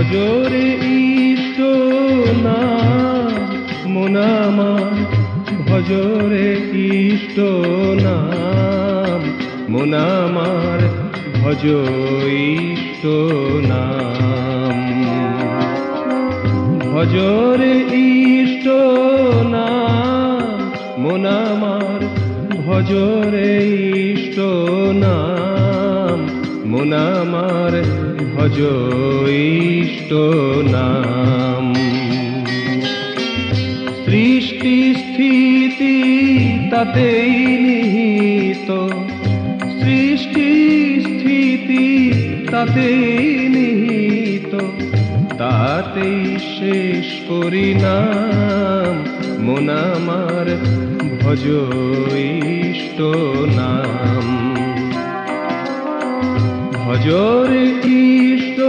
ভজরে ইষ্ট নাম মন আমার, ভজরে ইষ্ট নাম মন আমার, ভজ ইষ্ট নাম। ভজরে ইষ্ট নাম মন আমার, ভজরে ইষ্ট নাম মন আমার, ভজ ইষ্ট নাম। সৃষ্টি স্থিতি তাতেই নিহিত, সৃষ্টি স্থিতি তাতেই নিহিত, তাতেই শেষ পরিণাম মন আমার, ভজ ইষ্ট নাম। ভজরে ইষ্ট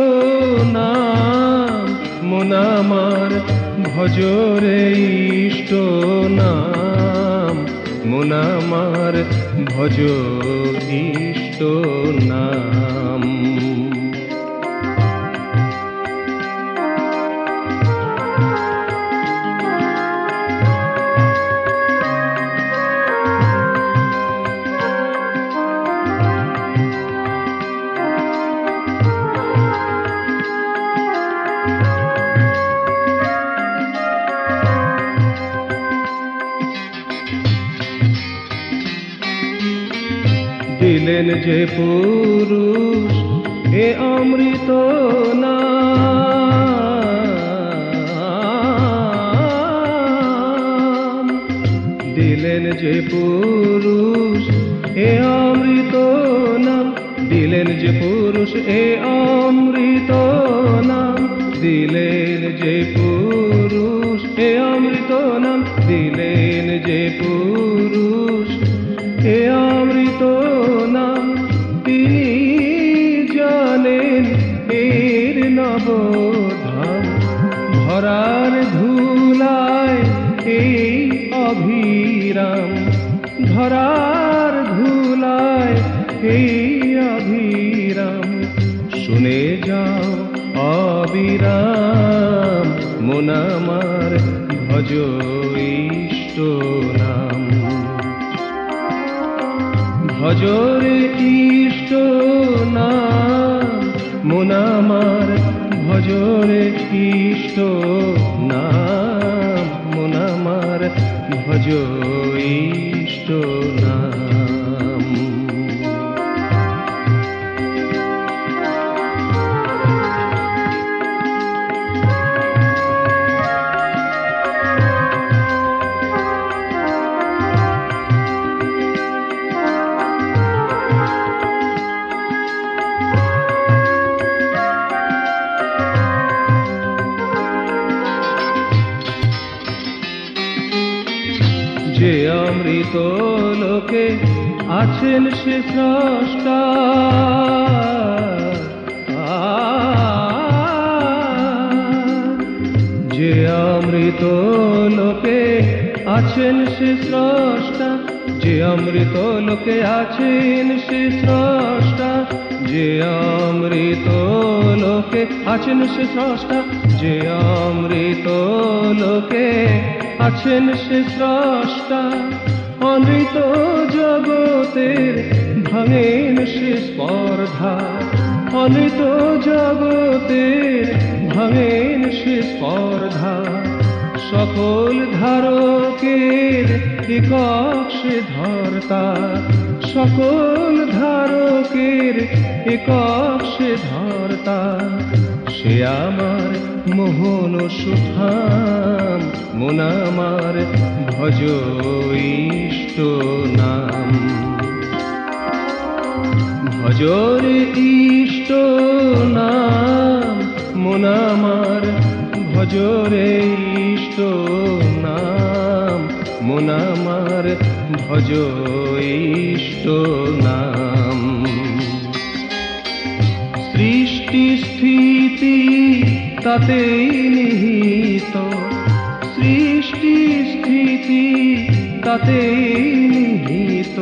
নাম মন আমার, ভজরে ইষ্ট নাম মন আমার, ভজ ইষ্ট নাম। দিলেন যে পুরুষ এ অমৃত নাম, দিলেন যে পুরুষ এ অমৃত নাম, দিলেন যে পুরুষ এ অমৃত নাম, দিলেন যে পুরুষ এ অমৃত নাম, দিলেন যে পুরুষ এ অমৃত নাম। তিনি জানেন এর নবধাম, ধরার ধুলায় এই অভিরাম, ধরার ধুলায় এই অভিরাম। শুনে যাও অবিরাম মন আমার, ভজ ইষ্ট নাম। ভজরে ইষ্ট নাম মন আমার, ভজরে ইষ্ট নাম মন আমার, ভজ ইষ্ট নাম। যে অমৃত লোকে আছেন সে স্রষ্টা, যে অমৃত লোকে আছেন সে স্রষ্টা, যে অমৃত লোকে আছেন সে স্রষ্টা, যে অমৃত লোকে আছেন সে স্রষ্টা, যে অমৃত লোকে আছেন সে স্রষ্টা। অমৃত জগতের ভাঙেন সে স্পর্ধা, অমৃত জগতের ভাঙেন সে স্পর্ধা। সকল ধারকের একক সে ধর্তা, সকল ধারকের একক সে ধর্তা। সে আমার মোহন সুধাম মন আমার, ভজ ইষ্ট নাম। ভজরে ইষ্ট নাম মন আমার, ভজরে ইষ্ট নাম মন আমার, ভজ ইষ্ট নাম। সৃষ্টি স্থিতি তাতেই নিহিত, সৃষ্টি স্থিতি তাতেই নিহিত,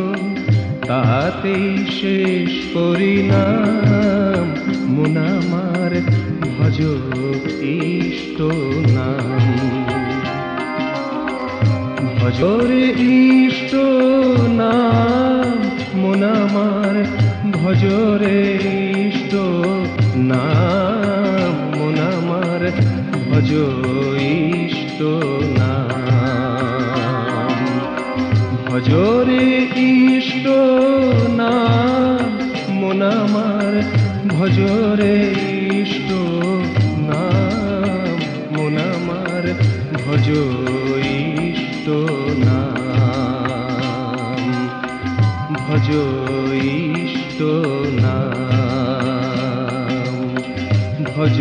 তাতেই শেষ পরিণাম মন আমার, ভজ ইষ্ট নাম। ভজরে ইষ্ট নাম মন আমার, ভজরে ইষ্ট নাম মন আমার, ভজ ইষ্ট নাম। ভজরে ইষ্ট নাম মন আমার, ভজরে ইষ্ট নাম মন আমার, ভজ ইষ্ট নাম, ভজ ইষ্ট নাম, ভজ